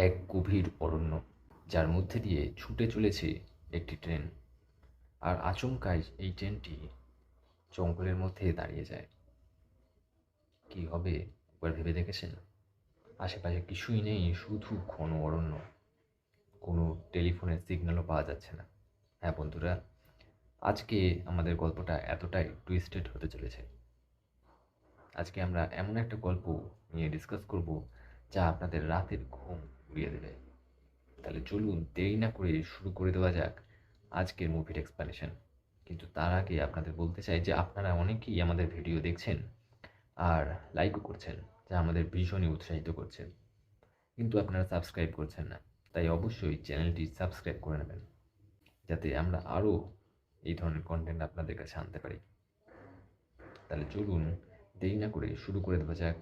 এক গভীর অরণ্য, যার মধ্যে দিয়ে ছুটে চলেছে একটি ট্রেন। আর আচমকাই এই ট্রেনটি জঙ্গলের মধ্যে দাঁড়িয়ে যায়। কি হবে একবার ভেবে দেখেছেন? আশেপাশে কিছুই নেই, শুধু ঘন অরণ্য। কোনো টেলিফোনের সিগন্যালও পাওয়া যাচ্ছে না। হ্যাঁ বন্ধুরা, আজকে আমাদের গল্পটা এতটাই টুইস্টেড হতে চলেছে। আজকে আমরা এমন একটা গল্প নিয়ে ডিসকাস করব, যা আপনাদের রাতের ঘুম উড়িয়ে দেবে। তাহলে চলুন দেরি না করে শুরু করে দেওয়া যাক আজকের মুভির এক্সপ্লানেশন। কিন্তু তার আগে আপনাদের বলতে চাই যে আপনারা অনেকেই আমাদের ভিডিও দেখছেন আর লাইকও করছেন, যা আমাদের ভীষণই উৎসাহিত করছে। কিন্তু আপনারা সাবস্ক্রাইব করছেন না, তাই অবশ্যই চ্যানেলটি সাবস্ক্রাইব করে নেবেন, যাতে আমরা আরও এই ধরনের কন্টেন্ট আপনাদের কাছে আনতে পারি। তাহলে চলুন দেরি না করে শুরু করে দেওয়া যাক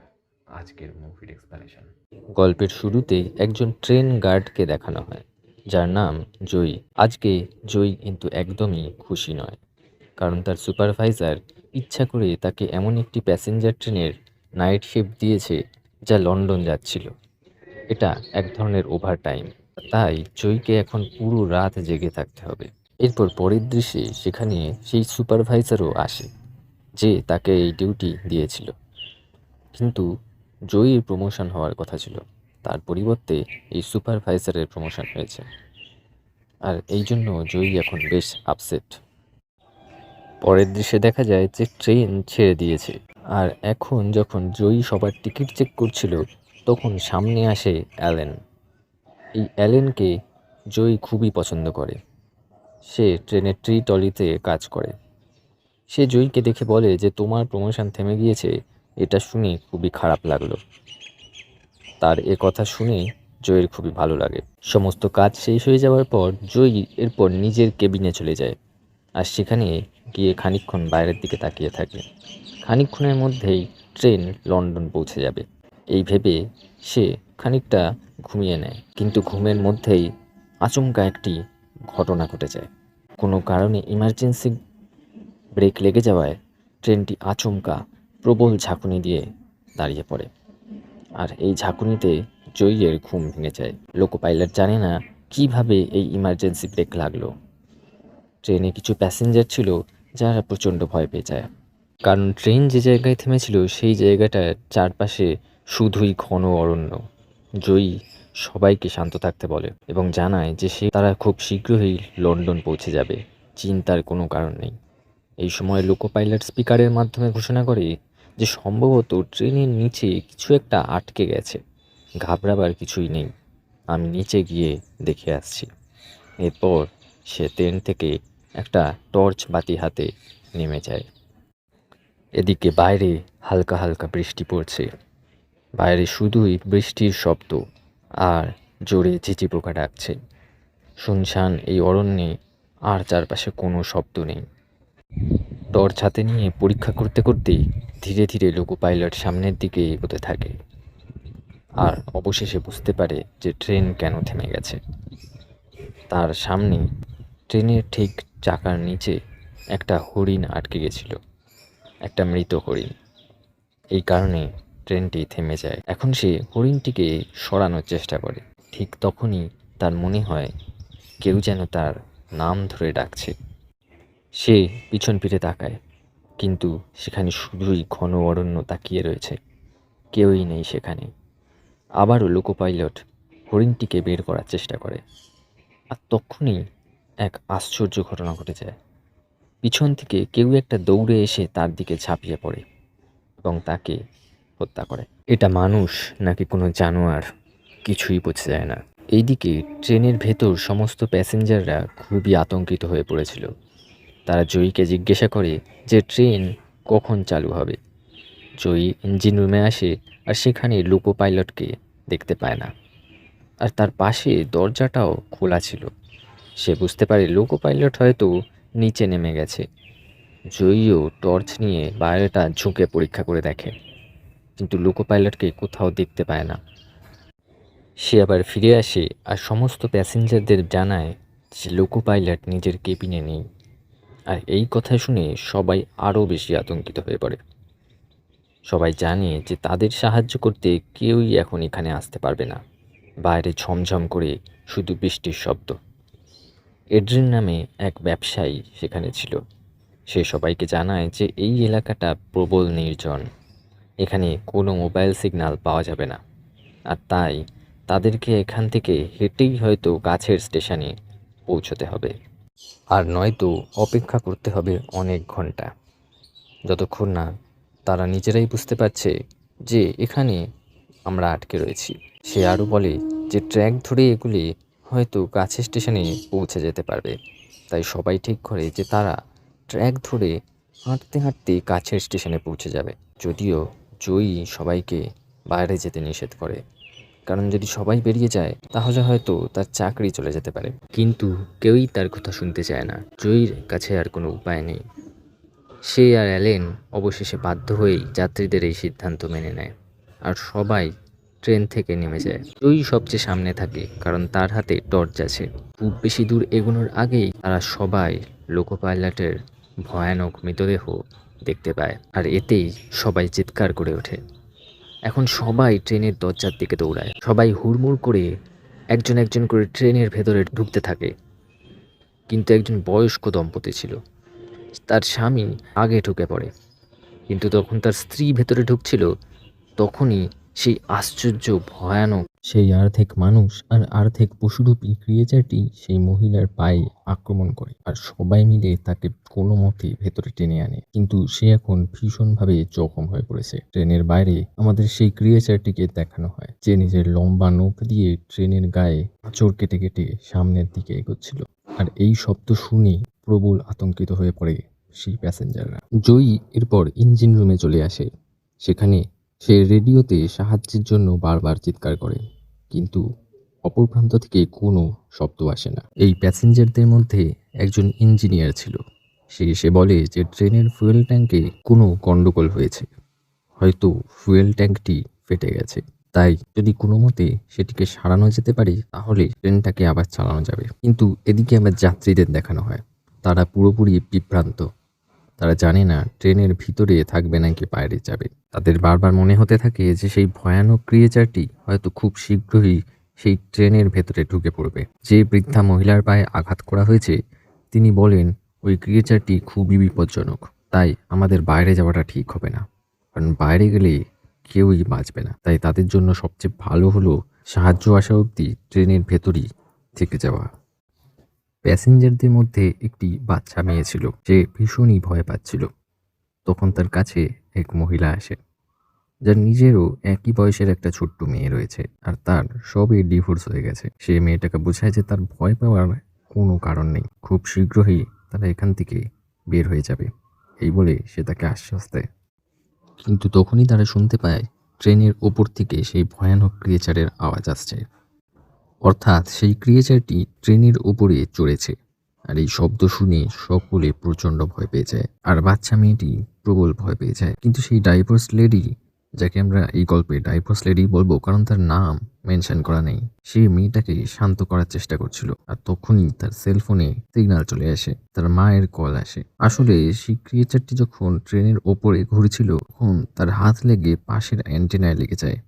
আজকের মুভির এক্সপ্লানেশন। গল্পের শুরুতেই একজন ট্রেন গার্ডকে দেখানো হয়, যার নাম জয়ী। আজকে জয়ী কিন্তু একদমই খুশি নয়, কারণ তার সুপারভাইজার ইচ্ছা করে তাকে এমন একটি প্যাসেঞ্জার ট্রেনের নাইট শিফট দিয়েছে, যা লন্ডন যাচ্ছিল। এটা এক ধরনের ওভারটাইম, তাই জয়ীকে এখন পুরো রাত জেগে থাকতে হবে। এরপর পরের দৃশ্যে সেখানে সেই সুপারভাইজারও আসে, যে তাকে এই ডিউটি দিয়েছিল। কিন্তু জয়ীর প্রমোশন হওয়ার কথা ছিল, তার পরিবর্তে এই সুপারভাইজারের প্রমোশন হয়েছে। আর এই জন্য জয়ী এখন বেশ আপসেট। পরের দৃশ্যে দেখা যায় যে ট্রেন ছেড়ে দিয়েছে, আর এখন যখন জয়ী সবার টিকিট চেক করছিল, তখন সামনে আসে অ্যালেন। এই অ্যালেনকে জয়ী খুবই পছন্দ করে। সে ট্রেনের ট্রি টলিতে কাজ করে। সে জয়ীকে দেখে বলে যে তোমার প্রমোশন থেমে গিয়েছে, এটা শুনে খুবই খারাপ লাগলো। তার এ কথা শুনে জয়ীর খুবই ভালো লাগে। সমস্ত কাজ শেষ হয়ে যাওয়ার পর জয়ী এরপর নিজের কেবিনে চলে যায়, আর সেখানে গিয়ে খানিকক্ষণ বাইরের দিকে তাকিয়ে থাকে। খানিকক্ষণের মধ্যেই ট্রেন লন্ডন পৌঁছে যাবে, এই ভেবে সে খানিকটা ঘুমিয়ে নেয়। কিন্তু ঘুমের মধ্যেই আচমকা একটি ঘটনা ঘটে যায়। কোনো কারণে ইমার্জেন্সি ব্রেক লেগে যাওয়ায় ট্রেনটি আচমকা প্রবল ঝাঁকুনি দিয়ে দাঁড়িয়ে পড়ে, আর এই ঝাঁকুনিতে জয়ীর ঘুম ভেঙে যায়। লোকো পাইলট জানে না কিভাবে এই ইমার্জেন্সি ব্রেক লাগলো। ট্রেনে কিছু প্যাসেঞ্জার ছিল যারা প্রচণ্ড ভয় পেয়ে যায়, কারণ ট্রেন যে জায়গায় থেমেছিল সেই জায়গাটার চারপাশে শুধুই ঘন অরণ্য। জয়ী সবাইকে শান্ত থাকতে বলে এবং জানায় যে তারা খুব শীঘ্রই লন্ডন পৌঁছে যাবে, চিন্তার কোনো কারণ নেই। এই সময় লোকো পাইলট স্পিকারের মাধ্যমে ঘোষণা করে যে সম্ভবত ট্রেনের নিচে কিছু একটা আটকে গেছে, ঘাবড়াবার কিছুই নেই, আমি নিচে গিয়ে দেখে আসছি। এরপর সে ট্রেন থেকে একটা টর্চ বাতি হাতে নেমে যায়। এদিকে বাইরে হালকা হালকা বৃষ্টি পড়ছে। বাইরে শুধুই বৃষ্টির শব্দ আর জোরে ঝিঁঝি পোকা ডাকছে। শুনশান এই অরণ্যে আর চারপাশে কোনো শব্দ নেই। টর্চ হাতে নিয়ে পরীক্ষা করতে করতে ধীরে ধীরে লোকো পাইলট সামনের দিকে এগোতে থাকে, আর অবশেষে বুঝতে পারে যে ট্রেন কেন থেমে গেছে। তার সামনে ট্রেনের ঠিক চাকার নিচে একটা হরিণ আটকে গেছিল, একটা মৃত হরিণ। এই কারণে ট্রেনটি থেমে যায়। এখন সে হরিণটিকে সরানোর চেষ্টা করে। ঠিক তখনই তার মনে হয় কেউ যেন তার নাম ধরে ডাকছে। সে পিছন ফিরে তাকায়, কিন্তু সেখানে শুধুই ঘন অরণ্য তাকিয়ে রয়েছে, কেউই নেই সেখানে। আবারও লোকো পাইলট হরিণটিকে বের করার চেষ্টা করে, আর তখনই এক আশ্চর্য ঘটনা ঘটে যায়। পিছন থেকে কেউ একটা দৌড়ে এসে তার দিকে ঝাঁপিয়ে পড়ে এবং তাকে হত্যা করে। এটা মানুষ নাকি কোনো জানোয়ার, কিছুই বোঝা যায় না। এইদিকে ট্রেনের ভেতর সমস্ত প্যাসেঞ্জাররা খুবই আতঙ্কিত হয়ে পড়েছিল। তারা জয়ীকে জিজ্ঞাসা করে যে ট্রেন কখন চালু হবে। জয়ী ইঞ্জিন রুমে আসে, আর সেখানে লোকো পাইলটকে দেখতে পায় না, আর তার পাশে দরজাটাও খোলা ছিল। সে বুঝতে পারে লোকো পাইলট হয়তো নিচে নেমে গেছে। জয়ীও টর্চ নিয়ে বাইরেটা ঝুঁকে পরীক্ষা করে দেখে, কিন্তু লোকো পাইলটকে কোথাও দেখতে পায় না। সে আবার ফিরে আসে আর সমস্ত প্যাসেঞ্জারদের জানায় যে লোকো পাইলট নিজের কেবিনে নেই। আর এই কথা শুনে সবাই আরও বেশি আতঙ্কিত হয়ে পড়ে। সবাই জানে যে তাদের সাহায্য করতে কেউই এখন এখানে আসতে পারবে না। বাইরে ঝমঝম করে শুধু বৃষ্টির শব্দ। এড্রিন নামে এক ব্যবসায়ী সেখানে ছিল। সে সবাইকে জানায় যে এই এলাকাটা প্রবল নির্জন, এখানে কোনো মোবাইল সিগন্যাল পাওয়া যাবে না, আর তাই তাদেরকে এখান থেকে হেঁটেই হয়তো কাছের স্টেশনে পৌঁছতে হবে, আর নয়তো অপেক্ষা করতে হবে অনেক ঘন্টা, যতক্ষণ না তারা নিজেরাই বুঝতে পারছে যে এখানে আমরা আটকে রয়েছি। সে আরও বলে যে ট্র্যাক ধরে এগুলি হয়তো কাছের স্টেশনে পৌঁছে যেতে পারবে। তাই সবাই ঠিক করে যে তারা ট্র্যাক ধরে হাঁটতে হাঁটতে কাছের স্টেশনে পৌঁছে যাবে। যদিও জয়ী সবাইকে বাইরে যেতে নিষেধ করে, কারণ যদি সবাই বেরিয়ে যায় তাহলে হয়তো তার চাকরি চলে যেতে পারে। কিন্তু কেউই তার কথা শুনতে চায় না। জয়ীর কাছে আর কোনো উপায় নেই। সে আর অ্যালেন অবশেষে বাধ্য হয়েই যাত্রীদের এই সিদ্ধান্ত মেনে নেয়, আর সবাই ট্রেন থেকে নেমে যায়। জয়ী সবচেয়ে সামনে থাকে, কারণ তার হাতে টর্চ আছে। খুব বেশি দূর এগোনোর আগেই তারা সবাই লোকো পাইলটের ভয়ানক মৃতদেহ দেখতে পায়, আর এতেই সবাই চিৎকার করে ওঠে। এখন সবাই ট্রেনের দরজার দিকে দৌড়ায়। সবাই হুড়মুড় করে একজন একজন করে ট্রেনের ভেতরে ঢুকতে থাকে। কিন্তু একজন বয়স্ক দম্পতি ছিল, তার স্বামী আগে ঢুকে পড়ে। কিন্তু তখন তার স্ত্রী ভেতরে ঢুকছিল, তখনই সেই আশ্চর্য ভয়ানক সেই আর্ধেক মানুষ আর আর্ধেক পশুরূপী ক্রিয়েচারটি সেই মহিলার পায়ে আক্রমণ করে, আর সবাই মিলে তাকে কোনো মতে ভেতরে টেনে আনে। কিন্তু সে এখন ভীষণভাবে জখম হয়ে পড়েছে। ট্রেনের বাইরে আমাদের সেই ক্রিয়েচারটিকে দেখানো হয়, যে নিজের লম্বা নখ দিয়ে ট্রেনের গায়ে আঁচড় কেটে কেটে সামনের দিকে এগোচ্ছিল। আর এই শব্দ শুনে প্রবল আতঙ্কিত হয়ে পড়ে সেই প্যাসেঞ্জাররা। জয়ী এরপর ইঞ্জিন রুমে চলে আসে। সেখানে সে রেডিওতে সাহায্যের জন্য বারবার চিৎকার করে, কিন্তু অপর প্রান্ত থেকে কোনো শব্দ আসে না। এই প্যাসেঞ্জারদের মধ্যে একজন ইঞ্জিনিয়ার ছিল। সে এসে বলে যে ট্রেনের ফুয়েল ট্যাঙ্কে কোনো গন্ডগোল হয়েছে, হয়তো ফুয়েল ট্যাঙ্কটি ফেটে গেছে। তাই যদি কোনো মতে সেটিকে সারানো যেতে পারে তাহলে ট্রেনটাকে আবার চালানো যাবে। কিন্তু এদিকে আবার যাত্রীদের দেখানো হয়, তারা পুরোপুরি বিভ্রান্ত। তারা জানে না ট্রেনের ভিতরে থাকবে নাকি বাইরে যাবে। তাদের বারবার মনে হতে থাকে যে সেই ভয়ানক ক্রিয়েচারটি হয়তো খুব শীঘ্রই সেই ট্রেনের ভেতরে ঢুকে পড়বে। যে বৃদ্ধা মহিলার পায়ে আঘাত করা হয়েছে তিনি বলেন ওই ক্রিয়েচারটি খুবই বিপজ্জনক, তাই আমাদের বাইরে যাওয়াটা ঠিক হবে না, কারণ বাইরে গেলে কেউই বাঁচবে না। তাই তাদের জন্য সবচেয়ে ভালো হলো সাহায্য আসা অবধি ট্রেনের ভেতরই থেকে যাওয়া। প্যাসেঞ্জারদের মধ্যে একটি বাচ্চা মেয়ে ছিল, যে ভীষণই ভয় পাচ্ছিল। তখন তার কাছে এক মহিলা আসে, যার নিজেরও একই বয়সের একটা ছোট্ট মেয়ে রয়েছে, আর তার সবে ডিভোর্স হয়ে গেছে। সে মেয়েটাকে বোঝায় যে তার ভয় পাওয়ার কোনো কারণ নেই, খুব শীঘ্রই তারা এখান থেকে বের হয়ে যাবে। এই বলে সে তাকে আশ্বাস দেয়। কিন্তু তখনই তারা শুনতে পায় ট্রেনের ওপর থেকে সেই ভয়ানক ক্রিয়েচারের আওয়াজ আসছে। অর্থাৎ সেই ক্রিয়েচারটি ট্রেনের উপরে চড়েছে। আর এই শব্দ শুনে সকলে প্রচণ্ড ভয় পেয়ে যায়, আর বাচ্চা মেয়েটি প্রবল ভয় পেয়ে যায়। কিন্তু সেই ডাইভোর্স লেডি, যাকে আমরা এই গল্পে ডাইভোর্স লেডি বলবো কারণ তার নাম মেনশন করা নেই, সে মেয়েটাকে শান্ত করার চেষ্টা করছিল। আর তখনই তার সেলফোনে সিগন্যাল চলে আসে, তার মায়ের কল আসে। আসলে সেই ক্রিয়েচারটি যখন ট্রেনের ওপরে ঘুরছিল তখন তার হাত লেগে পাশের অ্যান্টেনায় লেগে যায়,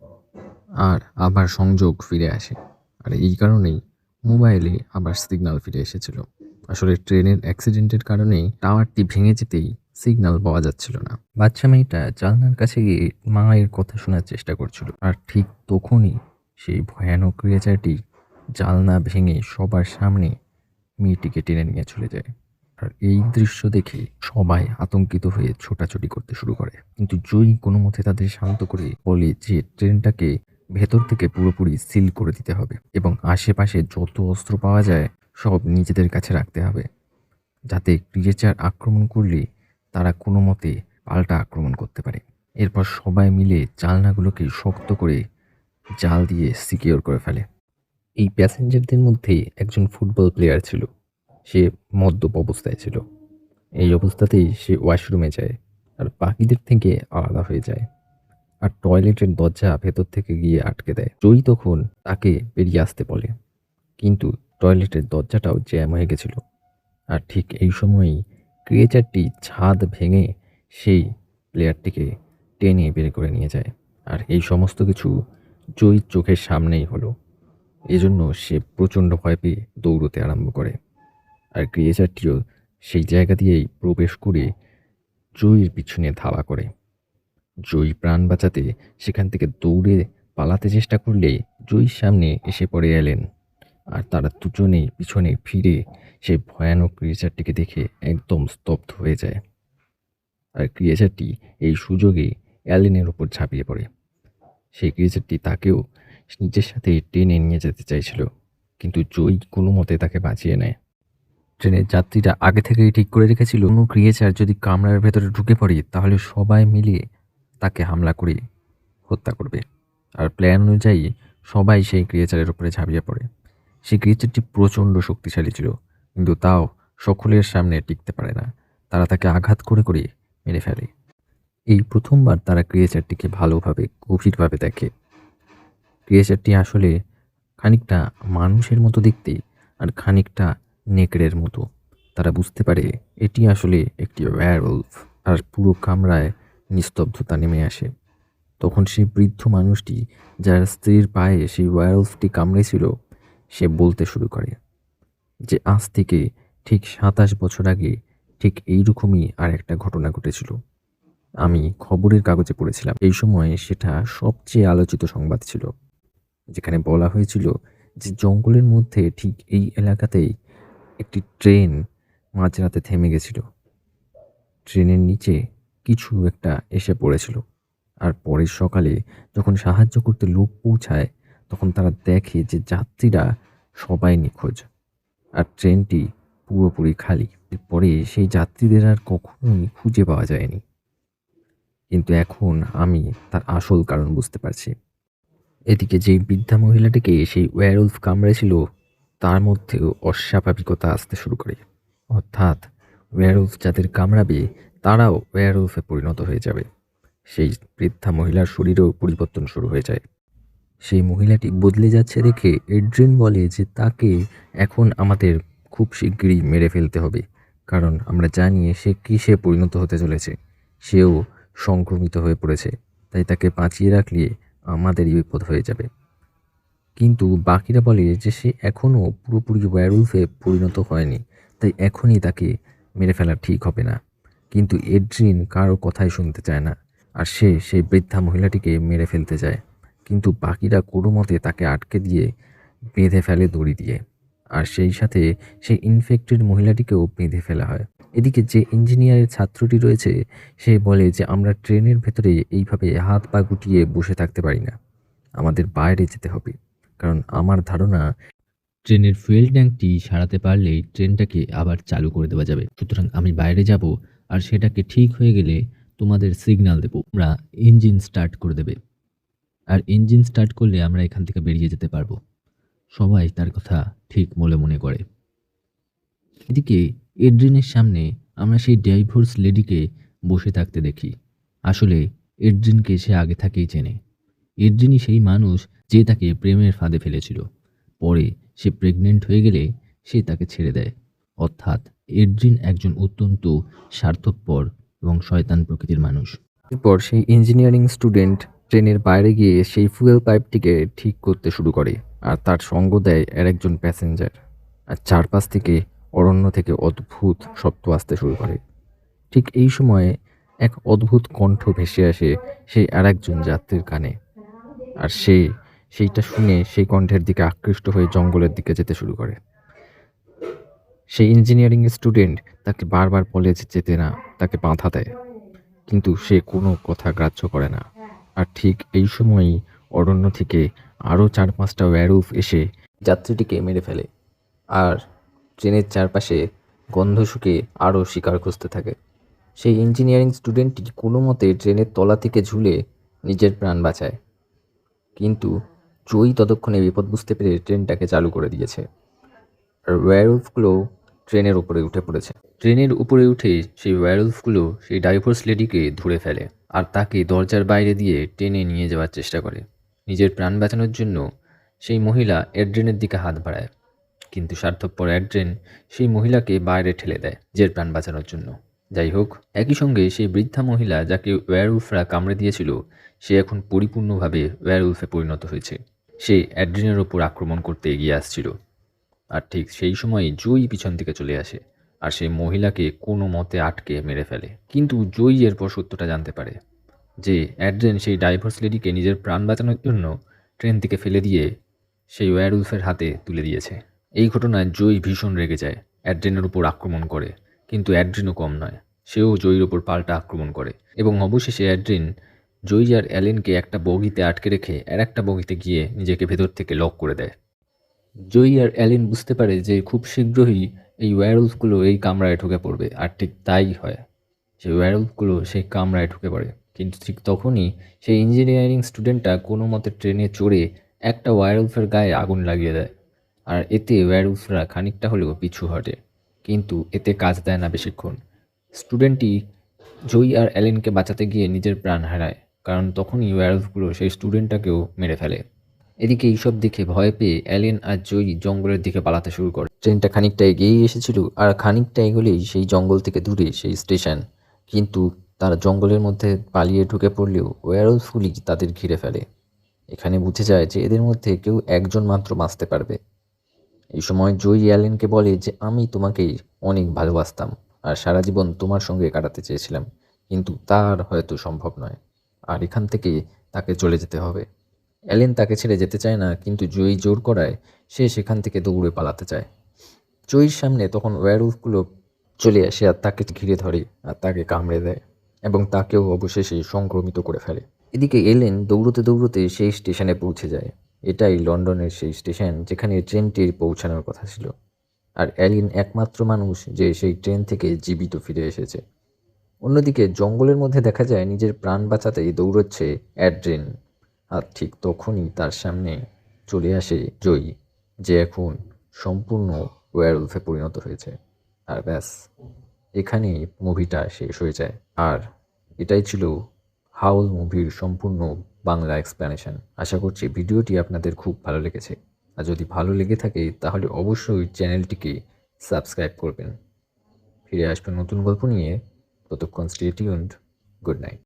আর আবার সংযোগ ফিরে আসে। আর এই কারণেই মোবাইলে আবার সিগন্যাল ফিরে এসেছিল। আসলে ট্রেনের অ্যাক্সিডেন্টের কারণে টাওয়ারটি ভেঙে যেতেই সিগন্যাল পাওয়া যাচ্ছিল না। বাচ্চা মেয়েটা জানলার কাছে গিয়ে মায়ের কথা শোনার চেষ্টা করছিল, আর ঠিক তখনই সেই ভয়ানক ক্রিয়েচারটি জানলা ভেঙে সবার সামনে মেয়েটিকে টেনে নিয়ে চলে যায়। আর এই দৃশ্য দেখে সবাই আতঙ্কিত হয়ে ছোটাছুটি করতে শুরু করে। কিন্তু জয়ী কোনো মতে তাদের শান্ত করে বলে যে ট্রেনটাকে ভেতর থেকে পুরোপুরি সিল করে দিতে হবে, এবং আশেপাশে যত অস্ত্র পাওয়া যায় সব নিজেদের কাছে রাখতে হবে, যাতে ক্রিয়েচার আক্রমণ করলে তারা কোনো মতে পাল্টা আক্রমণ করতে পারে। এরপর সবাই মিলে জানলাগুলোকে শক্ত করে জাল দিয়ে সিকিওর করে ফেলে। এই প্যাসেঞ্জারদের মধ্যে একজন ফুটবল প্লেয়ার ছিল। সে মদ্যপ অবস্থায় ছিল। এই অবস্থাতেই সে ওয়াশরুমে যায়, আর বাকিদের থেকে আলাদা হয়ে যায়, আর টয়লেটের দরজা ভেতর থেকে গিয়ে আটকে দেয়। জয়ী তখন তাকে বেরিয়ে আসতে বলে, কিন্তু টয়লেটের দরজাটাও জ্যাম হয়ে গেছিল। আর ঠিক এই সময়ই ক্রিয়েচারটি ছাদ ভেঙে সেই প্লেয়ারটিকে টেনে বের করে নিয়ে যায়। আর এই সমস্ত কিছু জয়ীর চোখের সামনেই হলো। এজন্য সে প্রচণ্ড ভয় পেয়ে দৌড়তে আরম্ভ করে। আর ক্রিয়েচারটিও সেই জায়গা দিয়েই প্রবেশ করে জয়ীর পিছনে ধাওয়া করে। জয়ী প্রাণ বাঁচাতে সেখান থেকে দৌড়ে পালাতে চেষ্টা করলে জয়ীর সামনে এসে পড়ে এলেন। আর তারা দুজনেই পিছনে ফিরে সেই ভয়ানক ক্রিয়েচারটিকে দেখে একদম স্তব্ধ হয়ে যায়। আর ক্রিয়েচারটি এই সুযোগে অ্যালেনের উপর ঝাঁপিয়ে পড়ে। সেই ক্রিয়েচারটি তাকেও নিজের সাথে টেনে নিয়ে যেতে চাইছিল, কিন্তু জয়ী কোনো মতে তাকে বাঁচিয়ে নেয়। ট্রেনের যাত্রীরা আগে থেকেই ঠিক করে রেখেছিল কোনো ক্রিয়েচার যদি কামরার ভেতরে ঢুকে পড়ে তাহলে সবাই মিলে তাকে হামলা করে হত্যা করবে। আর প্ল্যান অনুযায়ী সবাই সেই ক্রিয়েচারের উপরে ঝাঁপিয়ে পড়ে। সেই ক্রিয়েচারটি প্রচণ্ড শক্তিশালী ছিল, কিন্তু তাও সকলের সামনে টিকতে পারে না। তারা তাকে আঘাত করে করে মেরে ফেলে। এই প্রথমবার তারা ক্রিয়েচারটিকে ভালোভাবে গভীরভাবে দেখে। ক্রিয়েচারটি আসলে খানিকটা মানুষের মতো দেখতে আর খানিকটা নেকড়ের মতো। তারা বুঝতে পারে এটি আসলে একটি ওয়্যারউলফ। আর পুরো কামরায় নিস্তব্ধতা নেমে আসে। তখন সেই বৃদ্ধ মানুষটি, যার স্ত্রীর পায়ে সেই ওয়্যারউলফটি কামড়েছিল, সে বলতে শুরু করে যে আজ থেকে ঠিক ২৭ বছর আগে ঠিক এইরকমই আর একটা ঘটনা ঘটেছিল। আমি খবরের কাগজে পড়েছিলাম। এই সময় সেটা সবচেয়ে আলোচিত সংবাদ ছিল, যেখানে বলা হয়েছিল যে জঙ্গলের মধ্যে ঠিক এই এলাকাতেই একটি ট্রেন মাঝরাতে থেমে গেছিল। ট্রেনের নিচে কিছু একটা এসে পড়েছিল। আর পরের সকালে যখন সাহায্য করতে লোক পৌঁছায়, তখন তারা দেখে যে যাত্রীরা সবাই নিখোঁজ আর ট্রেনটি পুরোপুরি খালি। এরপরে সেই যাত্রীদের আর কখনোই খুঁজে পাওয়া যায়নি। কিন্তু এখন আমি তার আসল কারণ বুঝতে পারছি। এদিকে যেই বৃদ্ধা মহিলাটিকে সেই ওয়্যারউলফ কামড়েছিল, তার মধ্যেও অস্বাভাবিকতা আসতে শুরু করে। অর্থাৎ ওয়্যারউলফ যাদের কামড়াবে তারাও ওয়্যারউলফে পরিণত হয়ে যাবে। সেই বৃদ্ধা মহিলার শরীরেও পরিবর্তন শুরু হয়ে যায়। সেই মহিলাটি বদলে যাচ্ছে দেখে এড্রিন বলে যে তাকে এখন আমাদের খুব শিগগিরই মেরে ফেলতে হবে, কারণ আমরা জানি সে কিসে পরিণত হতে চলেছে। সেও সংক্রমিত হয়ে পড়েছে, তাই তাকে বাঁচিয়ে রাখলে আমাদেরই বিপদ হয়ে যাবে। কিন্তু বাকিরা বলে যে সে এখনও পুরোপুরি ওয়্যারউলফে পরিণত হয়নি, তাই এখনই তাকে মেরে ফেলা ঠিক হবে না। কিন্তু এড্রিন কারো কথাই শুনতে চায় না, আর সে সেই বৃদ্ধা মহিলাটিকে মেরে ফেলতে যায়। কিন্তু বাকিরা কোনো মতে তাকে আটকে দিয়ে বেঁধে ফেলে দড়ি দিয়ে। আর সেই সাথে সেই ইনফেক্টেড মহিলাটিকেও বেঁধে ফেলা হয়। এদিকে যে ইঞ্জিনিয়ারের ছাত্রটি রয়েছে, সে বলে যে আমরা ট্রেনের ভেতরে এইভাবে হাত পা গুটিয়ে বসে থাকতে পারি না, আমাদের বাইরে যেতে হবে। কারণ আমার ধারণা ট্রেনের ফুয়েল ট্যাঙ্কটি সারাতে পারলেই ট্রেনটাকে আবার চালু করে দেওয়া যাবে। সুতরাং আমি বাইরে যাব, আর সেটাকে ঠিক হয়ে গেলে তোমাদের সিগন্যাল দেবো, তোমরা ইঞ্জিন স্টার্ট করে দেবে। আর ইঞ্জিন স্টার্ট করলে আমরা এখান থেকে বেরিয়ে যেতে পারবো। সবাই তার কথা ঠিক মনে করে। এদিকে এড্রিনের সামনে আমরা সেই ডাইভোর্স লেডিকে বসে থাকতে দেখি। আসলে এড্রিনকে সে আগে থেকেই চেনে। এড্রিনই সেই মানুষ যে তাকে প্রেমের ফাঁদে ফেলেছিল। পরে সে প্রেগনেন্ট হয়ে গেলে সে তাকে ছেড়ে দেয়। অর্থাৎ এড্রিন একজন অত্যন্ত স্বার্থপর এবং শয়তান প্রকৃতির মানুষ। এরপর সেই ইঞ্জিনিয়ারিং স্টুডেন্ট ট্রেনের বাইরে গিয়ে সেই ফুয়েল পাইপটিকে ঠিক করতে শুরু করে, আর তার সঙ্গ দেয় আর একজন প্যাসেঞ্জার। আর চারপাশ থেকে অরণ্য থেকে অদ্ভুত শব্দ আসতে শুরু করে। ঠিক এই সময়ে এক অদ্ভুত কণ্ঠ ভেসে আসে সেই আর একজন যাত্রীর কানে। আর সেইটা শুনে সেই কণ্ঠের দিকে আকৃষ্ট হয়ে জঙ্গলের দিকে যেতে শুরু করে। সেই ইঞ্জিনিয়ারিং স্টুডেন্ট তাকে বারবার বলে যে যেতে না, তাকে বাধা দেয়, কিন্তু সে কোনো কথা গ্রাহ্য করে না। আর ঠিক এই সময়ই অরণ্য থেকে আরও ৪-৫টা ওয়্যারউলফ এসে যাত্রীটিকে মেরে ফেলে। আর ট্রেনের চারপাশে গন্ধ শুকে আরও শিকার খুঁজতে থাকে। সেই ইঞ্জিনিয়ারিং স্টুডেন্টটি কোনো মতে ট্রেনের তলা থেকে ঝুলে নিজের প্রাণ বাঁচায়, কিন্তু জয়ী ততক্ষণে বিপদ বুঝতে পেরে ট্রেনটাকে চালু করে দিয়েছে। আর ওয়্যারউলফগুলো ট্রেনের উপরে উঠে পড়েছে। ট্রেনের উপরে উঠে সেই ওয়্যারউলফগুলো সেই ডাইভোর্স লেডিকে ধরে ফেলে আর তাকে দরজার বাইরে দিয়ে টেনে নিয়ে যাওয়ার চেষ্টা করে। নিজের প্রাণ বাঁচানোর জন্য সেই মহিলা এড্রেনের দিকে হাত বাড়ায়, কিন্তু স্বার্থপর এড্রেন সেই মহিলাকে বাইরে ঠেলে দেয় নিজের প্রাণ বাঁচানোর জন্য। যাই হোক, একই সঙ্গে সেই বৃদ্ধা মহিলা যাকে ওয়্যারউলফরা কামড়ে দিয়েছিল, সে এখন পরিপূর্ণভাবে ওয়্যারউলফে পরিণত হয়েছে। সে অ্যাড্রিনের ওপর আক্রমণ করতে এগিয়ে আসছিল। আর ঠিক সেই সময়ই জয়ী পিছন থেকে চলে আসে আর সেই মহিলাকে কোনো মতে আটকে মেরে ফেলে। কিন্তু জয়ী এরপর সত্যটা জানতে পারে যে অ্যাড্রেন সেই ডাইভোর্স লেডিকে নিজের প্রাণ বাঁচানোর জন্য ট্রেন থেকে ফেলে দিয়ে সেই ওয়্যারউলফের হাতে তুলে দিয়েছে। এই ঘটনায় জয়ী ভীষণ রেগে যায়, অ্যাড্রেনের উপর আক্রমণ করে। কিন্তু অ্যাড্রিনও কম নয়, সেও জয়ীর ওপর পাল্টা আক্রমণ করে এবং অবশেষে অ্যাড্রিন জয়ী আর অ্যালেনকে একটা বগিতে আটকে রেখে আর একটা বগিতে গিয়ে নিজেকে ভেতর থেকে লক করে দেয়। জয়ী আর অ্যালেন বুঝতে পারে যে খুব শীঘ্রই এই ওয়্যারউলফগুলো এই কামরায় ঢুকে পড়বে, আর ঠিক তাই হয়। সেই ওয়্যারউলফগুলো সেই কামরায় ঢুকে পড়ে, কিন্তু ঠিক তখনই সেই ইঞ্জিনিয়ারিং স্টুডেন্টটা কোনো মতে ট্রেনে চড়ে একটা ওয়্যারউলফের গায়ে আগুন লাগিয়ে দেয়। আর এতে ওয়্যারউলফরা খানিকটা হলেও পিছু হটে, কিন্তু এতে কাজ দেয় না বেশিক্ষণ। স্টুডেন্টটি জয়ী আর অ্যালেনকে বাঁচাতে গিয়ে নিজের প্রাণ হারায়, কারণ তখনই ওয়্যারউলফগুলো সেই স্টুডেন্টটাকেও মেরে ফেলে। এদিকে এইসব দেখে ভয় পেয়ে অ্যালেন আর জয়ী জঙ্গলের দিকে পালাতে শুরু করে। ট্রেনটা খানিকটা এগিয়েই এসেছিল, আর খানিকটা এগোলেই সেই জঙ্গল থেকে দূরে সেই স্টেশন। কিন্তু তারা জঙ্গলের মধ্যে পালিয়ে ঢুকে পড়লেও ওয়্যারউলফগুলি তাদের ঘিরে ফেলে। এখানে বুঝে যায় যে এদের মধ্যে কেউ একজন মাত্র বাঁচতে পারবে। এই সময় জয়ী অ্যালেনকে বলে যে আমি তোমাকে অনেক ভালোবাসতাম আর সারা জীবন তোমার সঙ্গে কাটাতে চেয়েছিলাম, কিন্তু তার হয়তো সম্ভব নয়, আর এখান থেকে তাকে চলে যেতে হবে। অ্যালেন তাকে ছেড়ে যেতে চায় না, কিন্তু জয়ী জোর করায় সে সেখান থেকে দৌড়ে পালাতে চায়। জয়ীর সামনে তখন ওয়্যারউলফগুলো চলে আসে আর তাকে ঘিরে ধরে আর তাকে কামড়ে দেয় এবং তাকেও অবশেষে সংক্রমিত করে ফেলে। এদিকে এলেন দৌড়তে দৌড়তে সেই স্টেশনে পৌঁছে যায়। এটাই লন্ডনের সেই স্টেশন যেখানে ট্রেনটির পৌঁছানোর কথা ছিল। আর অ্যালিন একমাত্র মানুষ যে সেই ট্রেন থেকে জীবিত ফিরে এসেছে। অন্যদিকে জঙ্গলের মধ্যে দেখা যায় নিজের প্রাণ বাঁচাতেই দৌড়চ্ছে অ্যাড্রিন। আর ঠিক তখনই তার সামনে চলে আসে জয়ী, যে এখন সম্পূর্ণ ওয়্যারউলফে পরিণত হয়েছে। আর ব্যাস, এখানেই মুভিটা শেষ হয়ে যায়। আর এটাই ছিল হাউল মুভির সম্পূর্ণ বাংলা এক্সপ্লেনেশন। আশা করছি ভিডিওটি আপনাদের খুব ভালো লেগেছে। আর যদি ভালো লেগে থাকে তাহলে অবশ্যই চ্যানেলটিকে সাবস্ক্রাইব করবেন। ফিরে আসবেন নতুন গল্প নিয়ে। ততক্ষণ স্টে টিউনড। Good night.